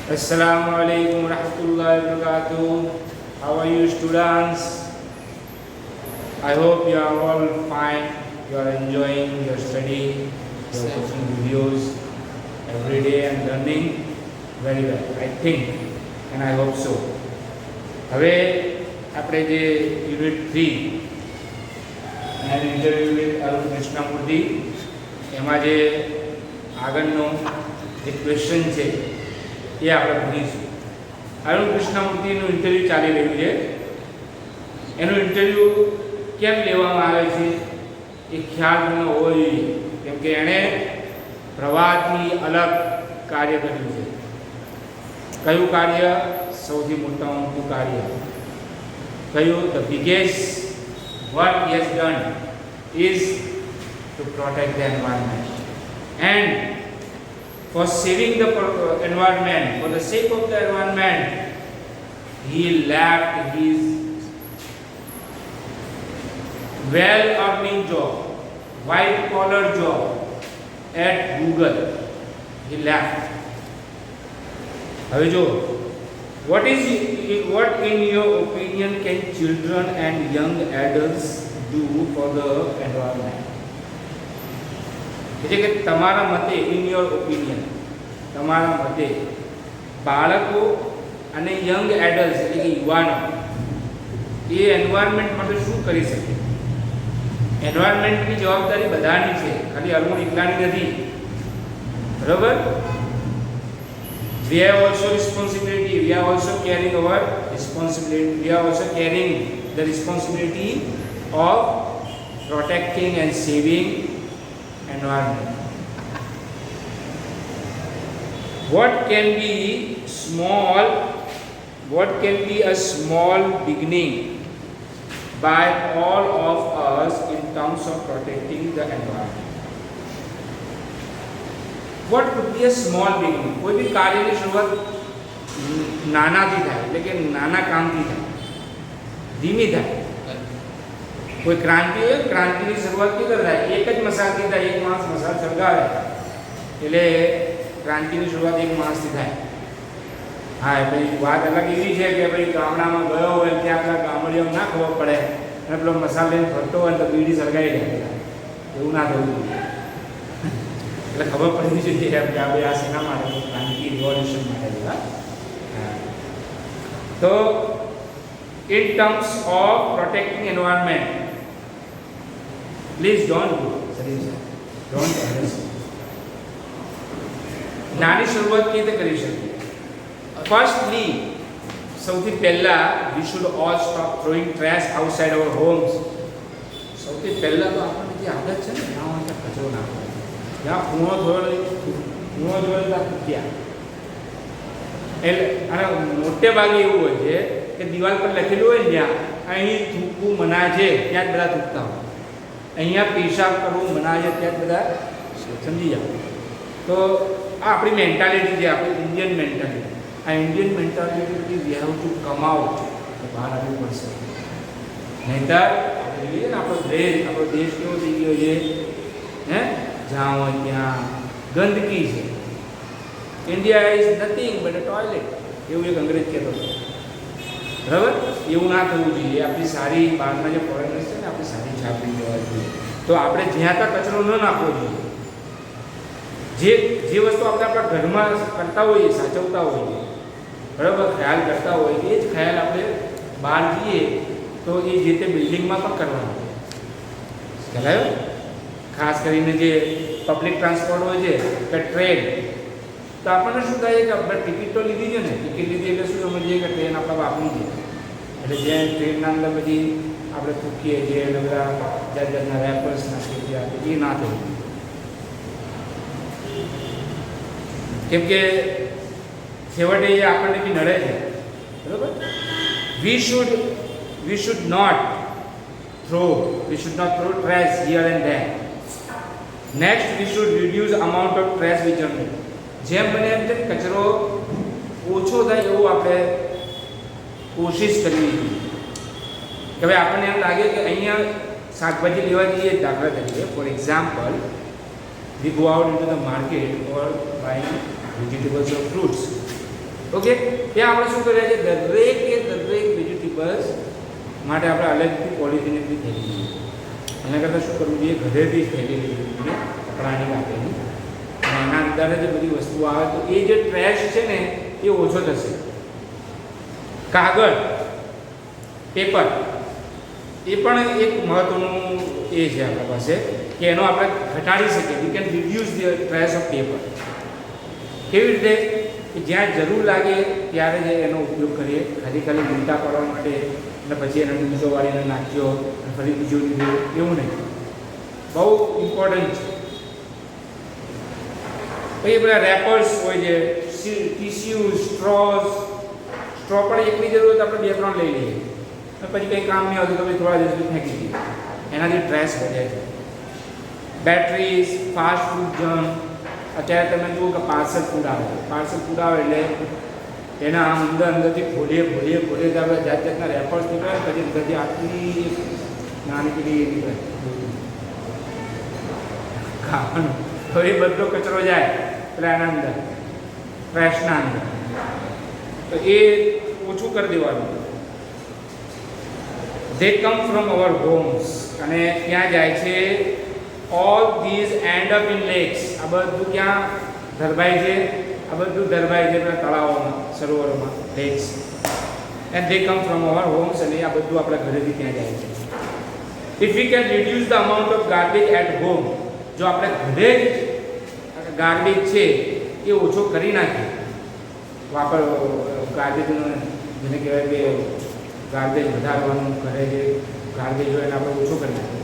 Assalamualaikum warahmatullahi wabarakatuh. How are you, students? I hope you are all fine. You are enjoying your study. You are watching videos every day and learning very well. I think and I hope so. હવે આપણે જે unit 3 અને interview with Arun Krishnamurthy એમાં જે આગળનો જે question છે એ આપણે ભણીશું. અરુણ કૃષ્ણમૂર્તિનું ઇન્ટરવ્યૂ ચાલી રહ્યું છે. એનું ઇન્ટરવ્યૂ કેમ લેવામાં આવે છે એ ખ્યાલ તમને હોવો જોઈએ, કેમ કે એણે પ્રવાહથી અલગ કાર્ય કર્યું છે. કયું કાર્ય? સૌથી મોટું કાર્ય કયું? The biggest work he has done is to protect the environment, and for saving the environment, for the sake of the environment, he left his well-earning job, white-collar job at Google. He left. હવે જો, what in your opinion can children and young adults do for the environment? એટલે કે તમારા મતે, in your opinion, તમારા મતે બાળકો અને યંગ એડલ્ટ્સ એટલે કે યુવાનો એ એન્વાયરમેન્ટ માટે શું કરી શકે? એન્વાયરમેન્ટની જવાબદારી બધાની છે, ખાલી અરુણ એકલાની નથી, બરાબર? We have also responsibility. We are also carrying our responsibility. We are also carrying the responsibility of protecting and saving environment. What can be a small beginning by all of us in terms of protecting the environment? What could be a small beginning? कोई भी कार्य की शुरुआत નાનાથી થાય, એટલે કે નાના કામથી થાય, ધીમી થાય. કોઈ ક્રાંતિ હોય, ક્રાંતિની શરૂઆત કેવી રીતે થાય? એક જ મસાલથી થાય. એક માણસ મસાલ સળગાવે એટલે ક્રાંતિની શરૂઆત એક માણસથી થાય. હા, ભાઈ વાત અલગ એવી છે કે ભાઈ ગામડામાં ગયો હોય ત્યાં આપણા ગામડીઓમાં ના ખબર પડે અને પેલો મસાલ લઈને ફરતો હોય તો બીડી સળગાવી લે. એવું ના થવું જોઈએ. એટલે ખબર પડવી જોઈએ કે આ ભાઈ આ શેના માટે? ક્રાંતિ, રિવોલ્યુશન માટે. તો in terms of protecting environment, please don't do નાની શરૂઆત કેવી રીતે કરી શકીએ? ફર્સ્ટલી, સૌથી પહેલા we should all stop throwing trash outside our homes. સૌથી પહેલા તો આપણને જે આદત છે ને, ત્યાં હોય ત્યાં કચરો નાખવો, જ્યાં કૂણો જોયો ત્યાં ત્યાં. એટલે અને મોટે ભાગે એવું હોય છે કે દિવાલ પર લખેલું હોય ને જ્યાં અહીં થૂકવું મનાય છે ત્યાં જ બધા થૂકતા હોય, અહીંયા પેશાબ કરવું મનાય છે ત્યાં જ બધા સમજી જાઓ. તો આ આપણી મેન્ટાલિટી છે, આપણી ઇન્ડિયન મેન્ટાલિટી. આ ઇન્ડિયન મેન્ટાલિટીથી we have to come out, બહાર આવવું પડશે. નહીંતર આપણે જોઈએ ને આપણો દેશ કેવો થઈ ગયો છે, હે, જ્યાં હોય ત્યાં ગંદકી છે. India is nothing but a toilet, એવું એક અંગ્રેજ કહેતો હતો, બરાબર? એવું ના થવું જોઈએ. આપણી સારી બહારના જે ફોરેનર્સ છે ને, આપણી સારી છાપી જવા જોઈએ. તો આપણે જ્યાં ત્યાં કચરો ન નાખવો જોઈએ. જે વસ્તુ આપણે આપણા ઘરમાં કરતા હોઈએ, સાચવતા હોઈએ, બરાબર, ખ્યાલ કરતા હોઈએ, એ જ ખ્યાલ આપણે બહાર જઈએ તો એ જે તે બિલ્ડિંગમાં પણ કરવાનો. ખ્યાલ? ખાસ કરીને જે પબ્લિક ટ્રાન્સપોર્ટ હોય છે કે ટ્રેન, તો આપણને શું થાય કે આપણે ટિકિટ તો લીધી છે ને, ટિકિટ લીધી એટલે શું સમજીએ કે ટ્રેન આપણા બાપની છે. એટલે જે ટ્રેનના અંદર બધી આપણે ફૂકીએ છીએ એટલે બધા જાત જાતના રેપર્સ નાખીએ છીએ, એ ના થયું. કેમ કે છેવટે એ આપણને બી નડે છે, બરાબર? We should not throw trash here and there. Next, we should reduce amount of trash we generate. જેમ બને એમ તેમ કચરો ઓછો થાય એવું આપણે કોશિશ કરવી જોઈએ. કે ભાઈ આપણને એમ લાગે કે અહીંયા શાકભાજી લેવા જઈએ, દાખલા તરીકે, for example, we go out into the market or buying vegetables or fruits. Okay, ત્યાં આપણે શું કર્યા છે, દરેક વેજીટેબલ્સ માટે આપણે અલગથી પોલિથીન બી થેલી જોઈએ. એના કરતાં શું કરવું જોઈએ, ઘરેથી જ થેલી લઈ જવી જોઈએ કપડાની વાપરેલી, અને એના અંદર જે બધી વસ્તુઓ આવે તો એ જે ટ્રેશ છે ને એ ઓછો થશે. કાગળ, પેપર એ પણ એક મહત્વનું એ છે આપણા પાસે કે એનો આપણે ઘટાડી શકીએ. We can reduce the trash of paper. કેવી રીતે કે જ્યાં જરૂર લાગે ત્યારે જ એનો ઉપયોગ કરીએ, ખાલી મીઠા કરવા માટે અને પછી એને દિવસો વાળીને નાખ્યો અને ફરી બીજો લીધો એવું નહીં. બહુ ઇમ્પોર્ટન્ટ છે. પછી બધા રેપર્સ હોય છે, ટીસ્યુ, સ્ટ્રો પણ એકની જરૂર હોય તો આપણે 2-3 લઈ લઈએ અને પછી કંઈ કામ નહીં આવતું તો પછી થોડા દિવસ ફેંકી દઈએ. એનાથી ટ્રેસ વધે છે. Batteries, fast food junk. અત્યારે તમે જુઓ કે પાર્સલ ફૂડ આવે એટલે એના આમ અંદરથી ખોલીએ તો આપણે જાતના રેપર્સ નીકળે, પછી અંદરથી આટલી નાની પેલી નીકળે ખાવાનું. તો એ બધો કચરો જાય એટલે એના અંદર ટ્રેશના અંદર, તો એ ઓછું કરી દેવાનું. They come from our homes અને ત્યાં જાય છે. All these end up in lakes. આ બધું ક્યાં ધરબાય છે? આ બધું ધરબાય છે તળાવોમાં, સરોવરોમાં, lakes. And they come from our homes અને આ બધું આપણા ઘરેથી ત્યાં જાય છે. If we can reduce the amount of garbage at home, જો આપણે ઘરે જ ગાર્બેજ છે એ ઓછો કરી નાખીએ, ગાર્બેજનો જેને કહેવાય કે ગાર્બેજ વધારવાનું, ઘરે જે ગાર્બેજ હોય એને આપણે ઓછો કરી નાખીએ,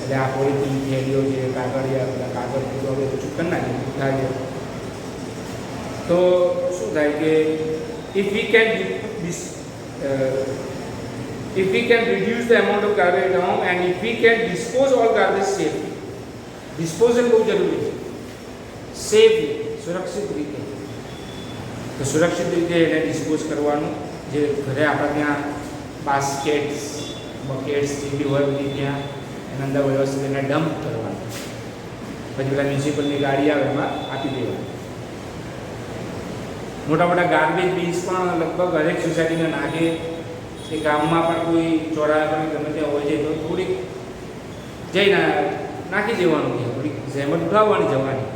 એટલે આ પોલિથીન થેલીઓ છે, કાગળ પૂરો ઓછું કરી નાખીએ, તો શું થાય કે if we can reduce the amount of garbage at home and if we can dispose all garbage safely. Disposal બહુ જરૂરી છે. સેફલી, સુરક્ષિત રીતે. તો સુરક્ષિત રીતે એને ડિસ્પોઝ કરવાનું. જે ઘરે આપણે ત્યાં બાસ્કેટ્સ, બકેટ્સ જેવી હોય બધી ત્યાં એના અંદર વ્યવસ્થિત એને ડમ્પ કરવાનું. પછી પેલા મ્યુનિસિપલની ગાડી આવે એમાં આપી દેવાનું. મોટા ગાર્બેજ બીન્સ પણ લગભગ દરેક સોસાયટીને નાખે. એ ગામમાં પણ કોઈ ચોરાયા પણ ગમે ત્યાં હોય છે તો થોડીક જઈને નાખી દેવાનું છે, થોડીક જહેમત ઉઠાવવાની જવાની.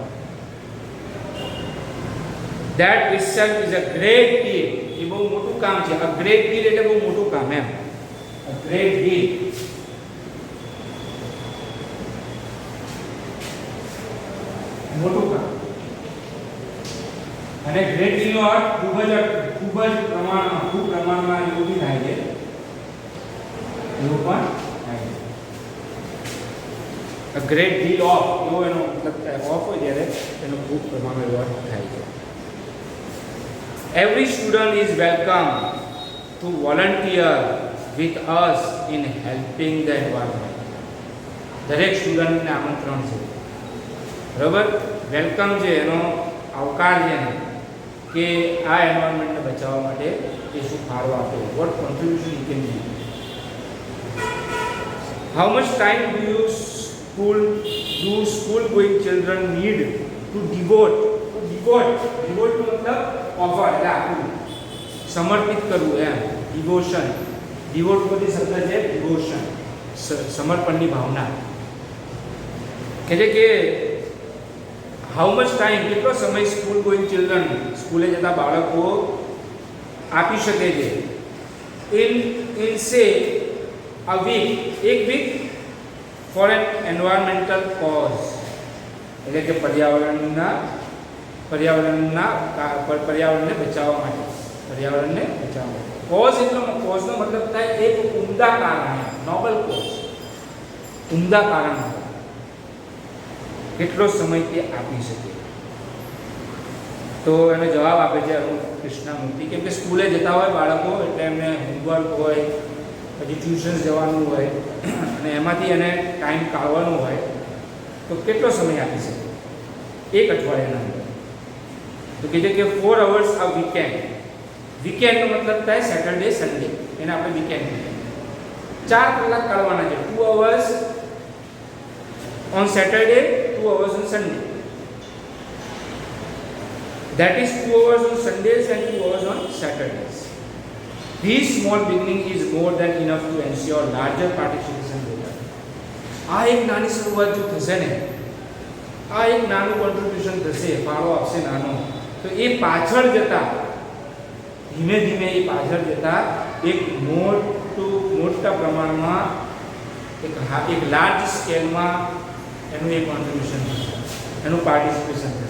That itself is a great deal. એ બહુ મોટું કામ છે. A great deal એટલે બહુ મોટું કામ એમ. A great deal. મોટું કામ. અને ગ્રેટ ડીલનો અર્થ ખૂબ જ પ્રમાણમાં એવું બી થાય છે. એવું પણ થાય છે. A great deal of એવો એનો મતલબ થાય. ઓફ હોય જ્યારે એનો ખૂબ પ્રમાણમાં એવો અર્થ થાય છે. Every student is welcome to volunteer with us in helping the environment. દરેક સ્ટુડન્ટને આમંત્રણ છે, બરાબર? વેલકમ છે, એનો આવકાર છે કે આ એન્વાયરમેન્ટને બચાવવા માટે એ શું ફાળો આપે. What contribution you can give. How much time do school going children need to devote મતલબ ઓફર એટલે આપવું, સમર્પિત કરવું એમ. ડિવોશન, ડિવોટ બધી શબ્દ છે ડિવોશન, સમર્પણની ભાવના. કે છે કે હાઉ મચ ટાઈમ, કેટલો સમય સ્કૂલ ગોઈંગ ચિલ્ડ્રન, સ્કૂલે જતા બાળકો આપી શકે છે. ઇન સે અ વીક, એક week, for an environmental cause, એટલે કે પર્યાવરણને બચાવવા માટે. કોઝ એટલો કોઝનો મતલબ થાય એક ઉમદા કારણ, નોબલ કોઝ, ઉમદા કારણ. કેટલો સમય તે આપી શકે. તો એને જવાબ આપે છે અરુણ કૃષ્ણમૂર્તિ, કેમ કે સ્કૂલે જતા હોય બાળકો એટલે એમને હોમવર્ક હોય, પછી ટ્યુશન જવાનું હોય અને એમાંથી એને ટાઈમ કાઢવાનો હોય, તો કેટલો સમય આપી શકે એક અઠવાડિયાના અંદર. તો કહે છે કે 4 hours આ વીકેન્ડ. વીકેન્ડનો મતલબ થાય સેટરડે સન્ડે, એને આપણે વીકેન્ડ કહીએ. 4 કલાક કાઢવાના છે. 2 hours on Saturday, 2 hours on Sunday. That is 2 hours on Sundays and 2 hours on Saturdays. This small beginning is more than enough to ensure larger participation later. આ એક નાની શરૂઆત જો થશે ને, આ એક નાનું કોન્ટ્રીબ્યુશન થશે, ફાળો આપશે નાનો, તો એ પાછળ જતા ધીમે ધીમે એ પાછળ જતા એક મોટા પ્રમાણમાં એક લાર્જ સ્કેલમાં એનું એક કોન્ટ્રીબ્યુશન થશે, એનું પાર્ટિસિપેશન થશે.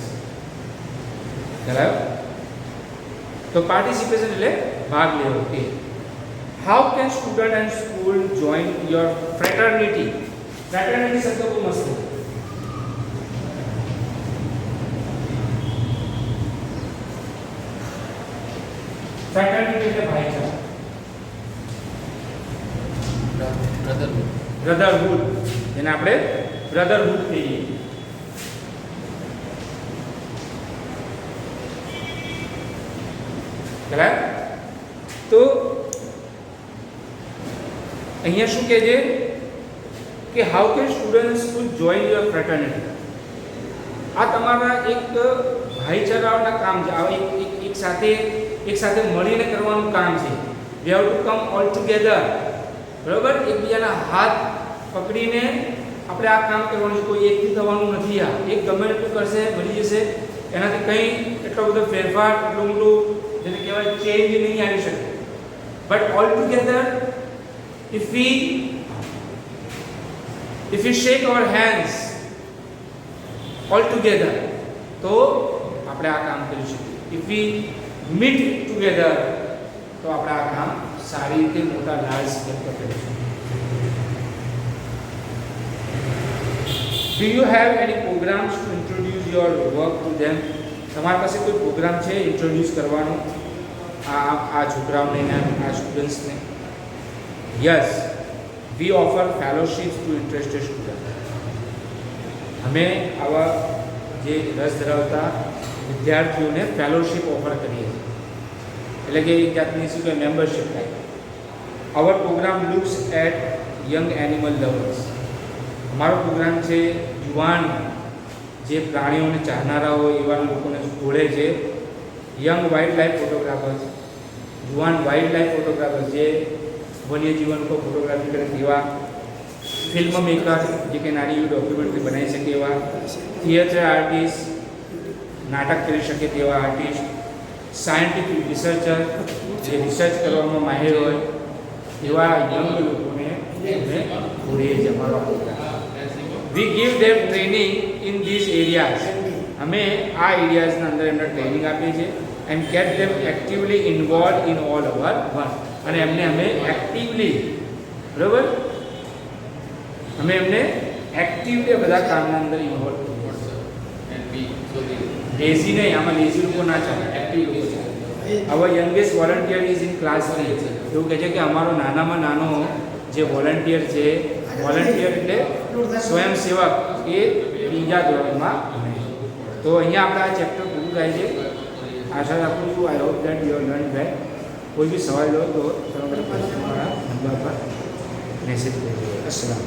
બરાબર? તો પાર્ટિસિપેશન એટલે ભાગ લેવો. કે how can student and school join your fraternity? Fraternity શબ્દ બહુ મસ્ત છે. ફ્રેટર્નિટી એટલે ભાઈચારા, બ્રધરહુડ, જેને આપણે બ્રધરહુડ કહીએ. બરાબર? તો અહીંયા શું કહે છે કે how can student school join your fraternity? આ તમારા એક ભાઈચારાના કામ છે, આ એક સાથે મળીને કરવાનું કામ છે. We have to come all together. બરાબર? એકબીજાના હાથ પકડીને આપણે આ કામ કરવાનું છે. કોઈ એકથી થવાનું નથી. આ એક ગમે એટલું કરશે, મળી જશે, એનાથી કંઈ એટલો બધો ફેરફાર, એટલું મોટું જેને કહેવાય ચેન્જ નહીં આવી શકે. But all together if we shake our hands all together, તો આપણે આ કામ કરી શકીએ. if we meet together, તો આપણે આ કામ સારી રીતે મોટા લાર્જ સ્કેલ પર કરી શકીએ. Do you have any programs to introduce your work to them? તમારી પાસે કોઈ પ્રોગ્રામ છે ઇન્ટ્રોડ્યુસ કરવાનો આ છોકરાઓને, આ સ્ટુડન્ટ્સને? Yes, we offer fellowships to interested students. અમે આવા જે રસ ધરાવતા વિદ્યાર્થીઓને ફેલોશિપ ઓફર કરીએ છીએ, એટલે કે એક જાતની શું કે membership type. Our program looks at young animal lovers. અમારો પ્રોગ્રામ છે યુવાન જે પ્રાણીઓને ચાહનારા હોય એવા લોકોને જોડે છે. યંગ વાઇલ્ડ લાઈફ ફોટોગ્રાફર્સ, યુવાન વાઇલ્ડ લાઈફ ફોટોગ્રાફર્સ જે વન્ય જીવન को ફોટોગ્રાફી કરે તેવા, ફિલ્મ મેકર જે કે નાની એવી ડોક્યુમેન્ટરી બનાવી શકે એવા, થિયેટર આર્ટિસ્ટ નાટક કરી શકે તેવા આર્ટિસ્ટ, સાયન્ટિફિક રિસર્ચર જે રિસર્ચ કરવામાં માહિર હોય એવા યંગ લોકોને અમે જોડીએ છીએ અમારો programme. We give them training in this areas. અમે આ એરિયાઝના અંદર એમને ટ્રેનિંગ આપીએ છીએ and get them actively involve in all our work. અને એમને અમે એક્ટિવલી, બરાબર, અમે એમને એક્ટિવલી બધા કામના અંદર ઇન્વોલ્વ કરીએ. લેઝી નહીં, આમાં લેઝી લોકો ના ચાલે, એક્ટિવ લોકો ચાલે. આવા youngest volunteer is in class 3. એવું કહે છે કે અમારો નાનામાં નાનો જે વોલન્ટિયર છે, વોલન્ટિયર એટલે સ્વયંસેવક, એ 3જા ધોરણમાં. તો અહીંયા આપણે આ ચેપ્ટર પૂરું થાય છે. આશા રાખું છું, I hope that you learn well. कोई भी सवाल हो तो તમારા નંબર પર મેસેજ કરજો. અસલામ.